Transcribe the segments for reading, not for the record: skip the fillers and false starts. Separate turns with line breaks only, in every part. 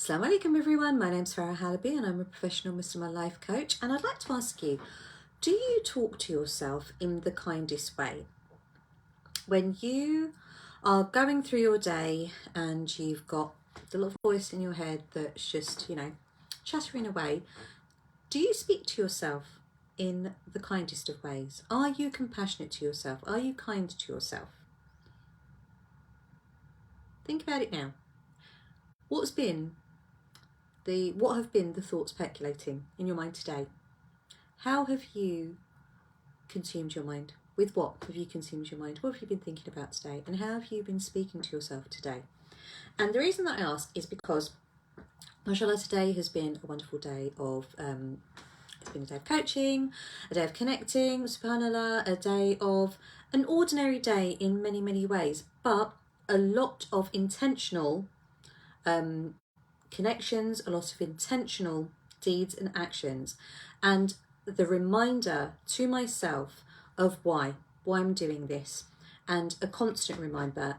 Assalamu alaikum everyone, my name's Farah Halaby and I'm a professional Muslim life coach, and I'd like to ask you, do you talk to yourself in the kindest way? When you are going through your day and you've got the little voice in your head that's just, chattering away, do you speak to yourself in the kindest of ways? Are you compassionate to yourself? Are you kind to yourself? Think about it now. What have been the thoughts percolating in your mind today? How have you consumed your mind? With what have you consumed your mind? What have you been thinking about today? And how have you been speaking to yourself today? And the reason that I ask is because, mashallah, today has been a wonderful day of, it's been a day of coaching, a day of connecting, subhanallah, a day of an ordinary day in many, many ways, but a lot of intentional connections, a lot of intentional deeds and actions, and the reminder to myself of why I'm doing this, and a constant reminder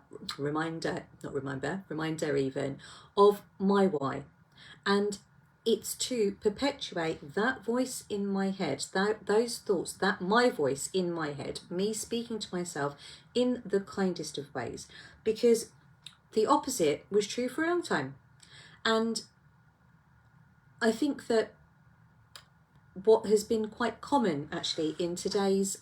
even of my why. And it's to perpetuate that voice in my head, those thoughts, that my voice in my head, me speaking to myself in the kindest of ways, because the opposite was true for a long time. And I think that what has been quite common actually in today's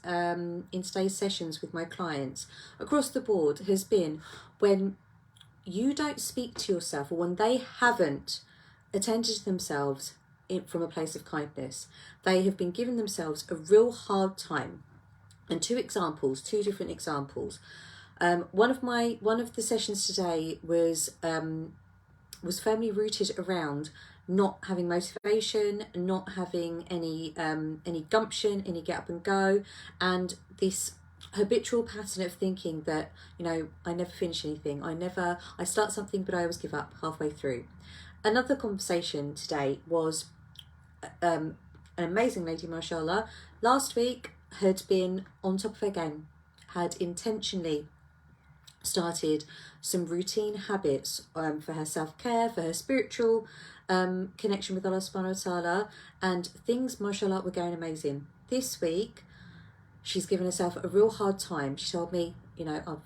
sessions with my clients across the board has been when you don't speak to yourself, or when they haven't attended to themselves from a place of kindness, they have been giving themselves a real hard time. And two different examples. One of the sessions today was firmly rooted around not having motivation, not having any gumption, any get up and go, and this habitual pattern of thinking that, I never finish anything. I start something but I always give up halfway through. Another conversation today was an amazing lady, mashallah, last week had been on top of her game, had intentionally started some routine habits for her self-care, for her spiritual connection with Allah subhanahu wa ta'ala, and things, mashallah, were going amazing. This week she's given herself a real hard time. She told me, I'm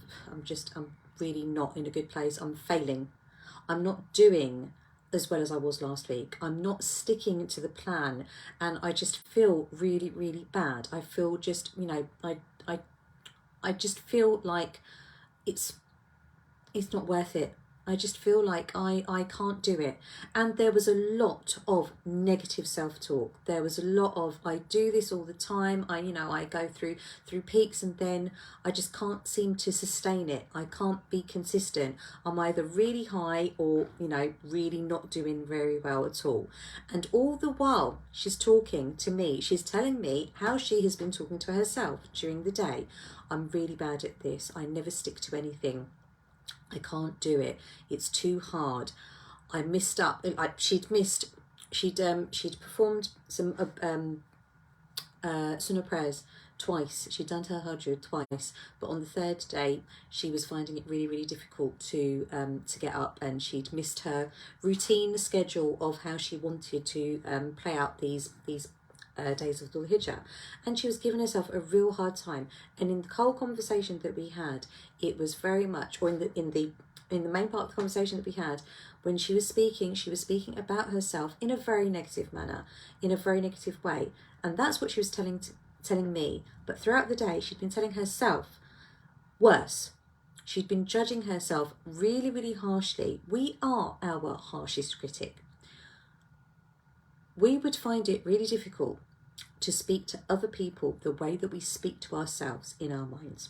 really not in a good place. I'm failing. I'm not doing as well as I was last week. I'm not sticking to the plan, and I just feel really, really bad. I feel just, I just feel like it's not worth it. I just feel like I can't do it. And there was a lot of negative self-talk. There was a lot of, I do this all the time. I go through peaks, and then I just can't seem to sustain it. I can't be consistent. I'm either really high or, really not doing very well at all. And all the while she's talking to me, she's telling me how she has been talking to herself during the day. I'm really bad at this. I never stick to anything. I can't do it. It's too hard. I missed up. She'd performed some sunnah prayers twice. She'd done her hajj twice, but on the third day she was finding it really, really difficult to get up, and she'd missed her routine schedule of how she wanted to play out these days of Dhul Hijjah, and she was giving herself a real hard time. And in the whole conversation that we had, it was very much, or in the main part of the conversation that we had, when she was speaking about herself in a very negative manner, in a very negative way, and that's what she was telling me. But throughout the day, she'd been telling herself worse. She'd been judging herself really, really harshly. We are our harshest critic. We would find it really difficult to speak to other people the way that we speak to ourselves in our minds.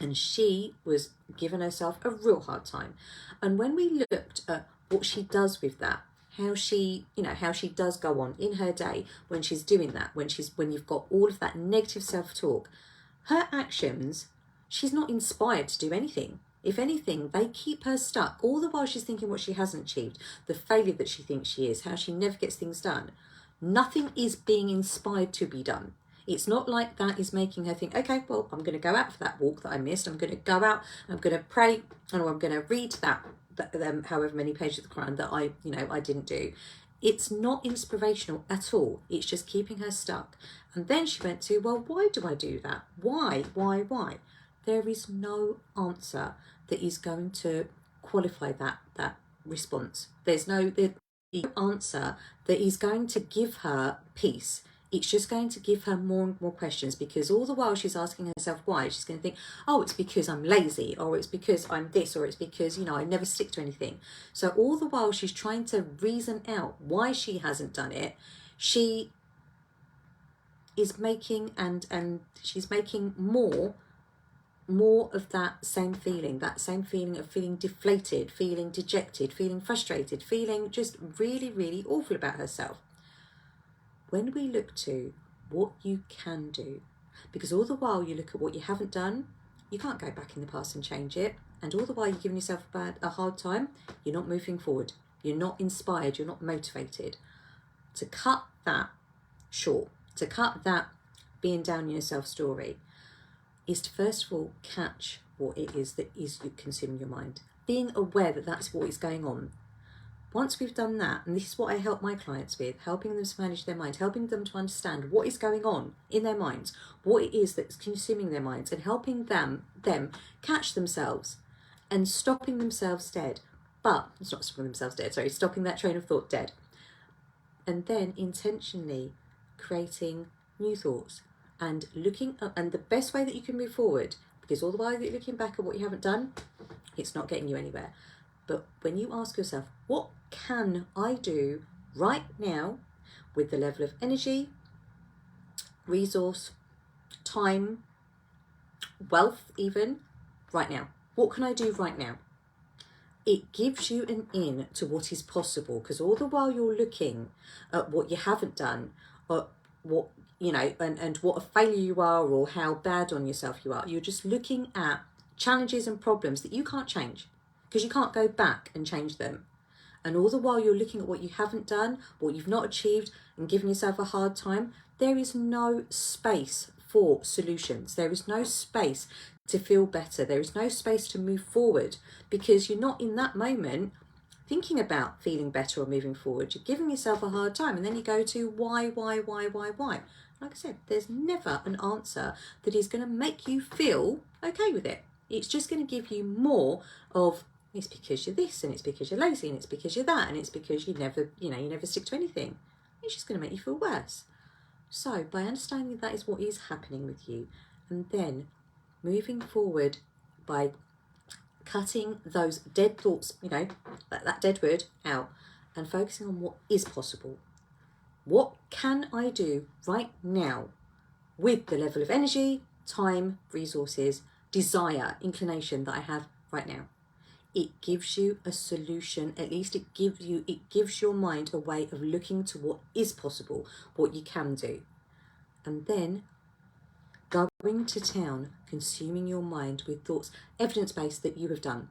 And she was giving herself a real hard time. And when we looked at what she does with that, how she does go on in her day when she's doing that, when you've got all of that negative self-talk, her actions, she's not inspired to do anything. If anything, they keep her stuck. All the while she's thinking what she hasn't achieved, the failure that she thinks she is, how she never gets things done. Nothing is being inspired to be done. It's not like that is making her think, okay, well, I'm going to go out for that walk that I missed. I'm going to go out, I'm going to pray, and I'm going to read however many pages of the Quran that I didn't do. It's not inspirational at all. It's just keeping her stuck. And then she went to, well, why do I do that? Why? There is no answer that is going to qualify that response. There's no answer that is going to give her peace. It's just going to give her more and more questions, because all the while she's asking herself why, she's going to think, oh, it's because I'm lazy, or it's because I'm this, or it's because, I never stick to anything. So all the while she's trying to reason out why she hasn't done it, she is making and she's making more of that same feeling of feeling deflated, feeling dejected, feeling frustrated, feeling just really, really awful about herself. When we look to what you can do, because all the while you look at what you haven't done, you can't go back in the past and change it, and all the while you're giving yourself a hard time, you're not moving forward, you're not inspired, you're not motivated. To cut that short, to cut that being down on yourself story, is to first of all catch what it is that is consuming your mind, being aware that that's what is going on. Once we've done that, and this is what I help my clients with, helping them to manage their mind, helping them to understand what is going on in their minds, what it is that's consuming their minds, and helping them catch themselves and stopping themselves dead. But it's not stopping themselves dead, sorry, stopping that train of thought dead. And then intentionally creating new thoughts and looking up, and the best way that you can move forward, because all the while you're looking back at what you haven't done, it's not getting you anywhere. But when you ask yourself, what can I do right now with the level of energy, resource, time, wealth even, right now? What can I do right now? It gives you an in to what is possible, because all the while you're looking at what you haven't done, or what, and what a failure you are, or how bad on yourself you are, you're just looking at challenges and problems that you can't change, because you can't go back and change them. And all the while you're looking at what you haven't done, what you've not achieved, and giving yourself a hard time, there is no space for solutions. There is no space to feel better. There is no space to move forward, because you're not in that moment thinking about feeling better or moving forward. You're giving yourself a hard time, and then you go to why? Like I said, there's never an answer that is going to make you feel okay with it. It's just going to give you more of, it's because you're this, and it's because you're lazy, and it's because you're that, and it's because you never stick to anything. It's just going to make you feel worse. So by understanding that is what is happening with you, and then moving forward by cutting those dead thoughts, that dead word out, and focusing on what is possible. What can I do right now with the level of energy, time, resources, desire, inclination that I have right now? It gives you a solution. At least it gives your mind a way of looking to what is possible, what you can do. And then going to town, consuming your mind with thoughts, evidence-based, that you have done.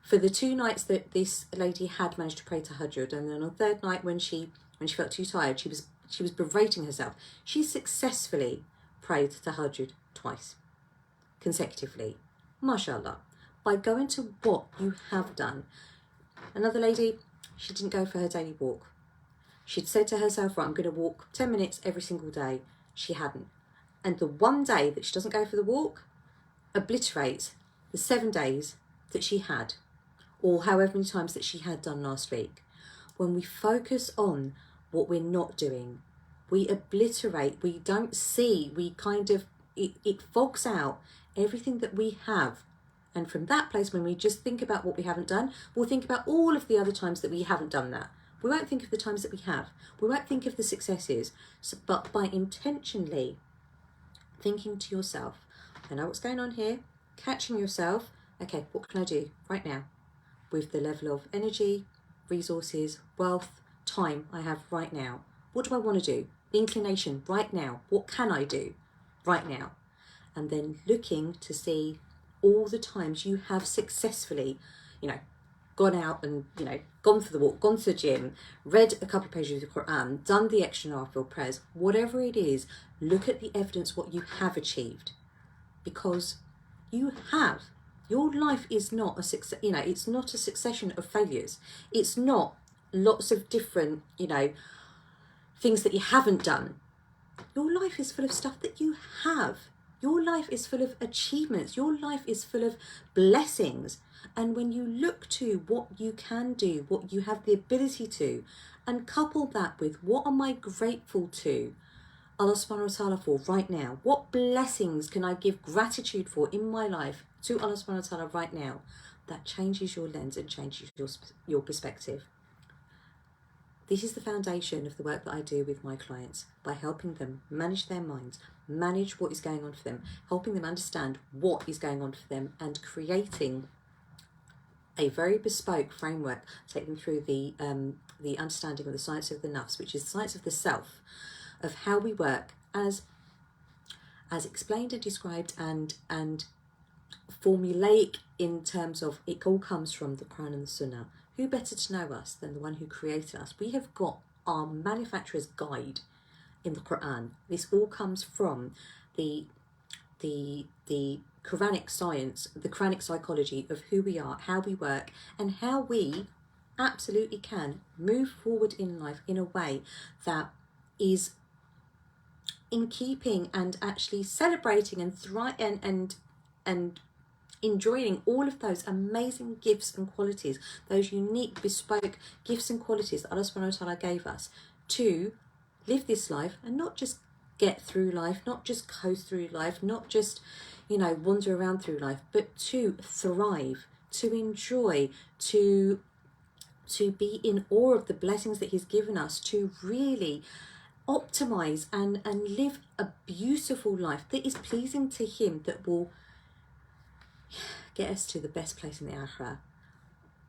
For the 2 nights that this lady had managed to pray tahajjud, and then on the 3rd night when she felt too tired, she was berating herself. She successfully prayed tahajjud twice, consecutively. MashaAllah. By going to what you have done. Another lady, she didn't go for her daily walk. She'd said to herself, right, I'm going to walk 10 minutes every single day. She hadn't. And the one day that she doesn't go for the walk obliterates the 7 days that she had, or however many times that she had done last week. When we focus on what we're not doing, we obliterate, we don't see, it fogs out everything that we have. And from that place, when we just think about what we haven't done, we'll think about all of the other times that we haven't done that. We won't think of the times that we have. We won't think of the successes. But by intentionally thinking to yourself, I know what's going on here, catching yourself, okay, what can I do right now with the level of energy, resources, wealth, time I have right now? What do I want to do? The inclination right now. What can I do right now? And then looking to see all the times you have successfully, gone out and, gone for the walk, gone to the gym, read a couple of pages of the Quran, done the extra Nafil prayers, whatever it is, look at the evidence, what you have achieved. Because you have. Your life is not a success, it's not a succession of failures. It's not lots of different, things that you haven't done. Your life is full of stuff that you have. Your life is full of achievements. Your life is full of blessings. And when you look to what you can do, what you have the ability to, and couple that with what am I grateful to Allah subhanahu wa ta'ala for right now? What blessings can I give gratitude for in my life to Allah subhanahu wa ta'ala right now? That changes your lens and changes your perspective. This is the foundation of the work that I do with my clients, by helping them manage their minds, manage what is going on for them, helping them understand what is going on for them, and creating a very bespoke framework, taking them through the understanding of the science of the nafs, which is the science of the self, of how we work as explained and described and formulaic, in terms of it all comes from the Quran and the Sunnah. Who better to know us than the one who created us? We have got our manufacturer's guide in the Quran. This all comes from the Quranic science, the Quranic psychology of who we are, how we work, and how we absolutely can move forward in life in a way that is in keeping and actually celebrating and enjoying all of those amazing gifts and qualities, those unique, bespoke gifts and qualities that Allah subhanahu wa ta'ala gave us to live this life, and not just get through life, not just coast through life, not just, wander around through life, but to thrive, to enjoy, to be in awe of the blessings that He's given us, to really optimize and live a beautiful life that is pleasing to Him, that will get us to the best place in the Akhirah.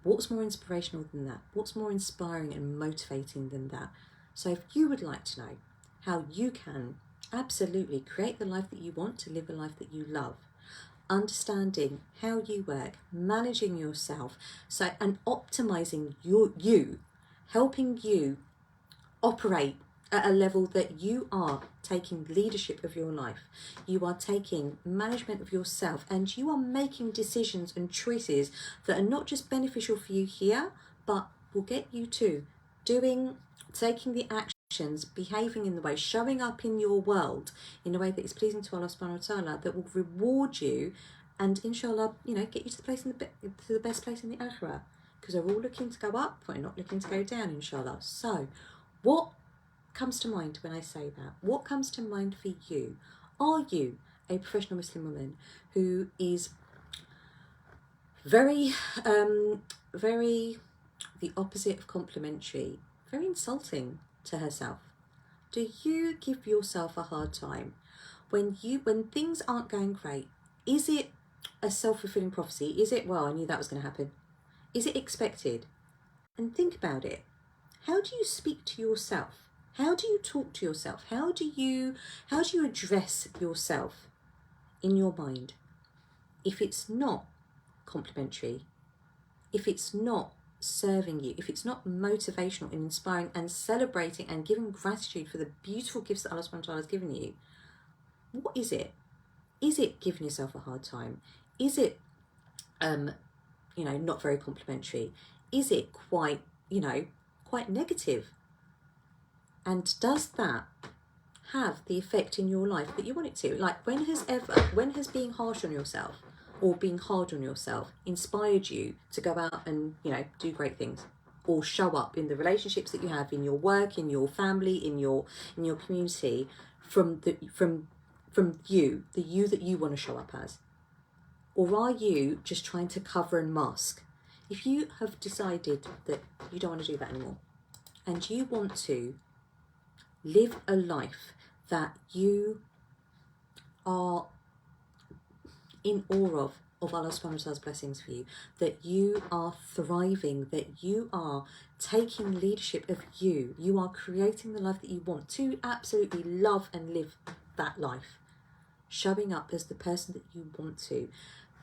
What's more inspirational than that? What's more inspiring and motivating than that? So if you would like to know how you can absolutely create the life that you want, to live a life that you love, understanding how you work, managing yourself, and optimizing you, helping you operate at a level that you are taking leadership of your life, you are taking management of yourself, and you are making decisions and choices that are not just beneficial for you here, but will get you to taking the actions, behaving in the way, showing up in your world in a way that is pleasing to Allah subhanahu wa ta'ala, that will reward you and inshallah, get you to the best place in the Akhirah, because we're all looking to go up, we're not looking to go down, inshallah. So what comes to mind when I say that? What comes to mind for you? Are you a professional Muslim woman who is very the opposite of complimentary, very insulting to herself? Do you give yourself a hard time when things aren't going great? Is it a self-fulfilling prophecy? Is it, well, I knew that was going to happen? Is it expected? And think about it. How do you speak to yourself? How do you talk to yourself? How do you address yourself in your mind? If it's not complimentary, if it's not serving you, if it's not motivational and inspiring and celebrating and giving gratitude for the beautiful gifts that Allah subhanahu wa ta'ala has given you, what is it? Is it giving yourself a hard time? Is it not very complimentary? Is it quite negative? And does that have the effect in your life that you want it to? Like, when has being harsh on yourself or being hard on yourself inspired you to go out and, do great things, or show up in the relationships that you have, in your work, in your family, in your community, from you, the you that you want to show up as? Or are you just trying to cover and mask? If you have decided that you don't want to do that anymore, and you want to live a life that you are in awe of Allah subhanahu wa ta'ala's blessings for you, that you are thriving, that you are taking leadership of you are creating the life that you want to absolutely love and live that life, showing up as the person that you want to,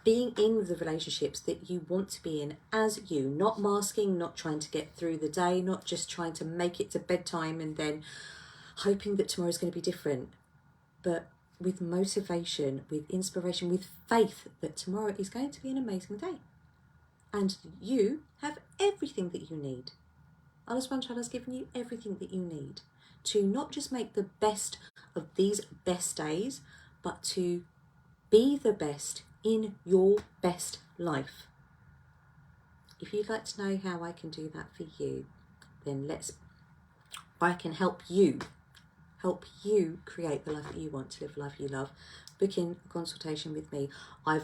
being in the relationships that you want to be in as you, not masking, not trying to get through the day, not just trying to make it to bedtime and then hoping that tomorrow's going to be different, but with motivation, with inspiration, with faith that tomorrow is going to be an amazing day. And you have everything that you need. Allah subhanahu wa ta'ala has given you everything that you need to not just make the best of these best days, but to be the best in your best life. If you'd like to know how I can do that for you, then I can help you create the life that you want, to live the life you love. Book in a consultation with me. I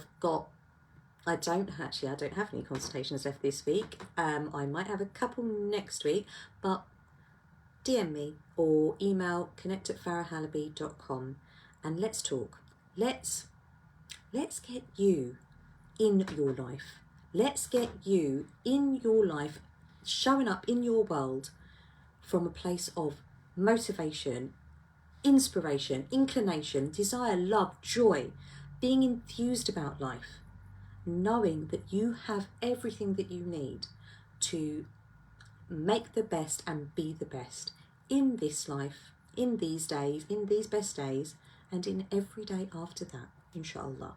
don't have any consultations left this week. I might have a couple next week, but DM me or email connect@farahhalaby.com and let's talk. Let's get you in your life. Let's get you in your life, showing up in your world from a place of motivation, inspiration, inclination, desire, love, joy, being enthused about life, knowing that you have everything that you need to make the best and be the best in this life, in these days, in these best days, and in every day after that, inshallah.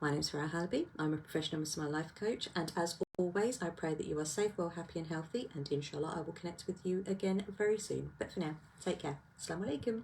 My name's Farah Halaby. I'm a professional Muslim life coach, and as always, I pray that you are safe, well, happy and healthy, and inshallah I will connect with you again very soon. But for now, take care. Assalamu alaikum.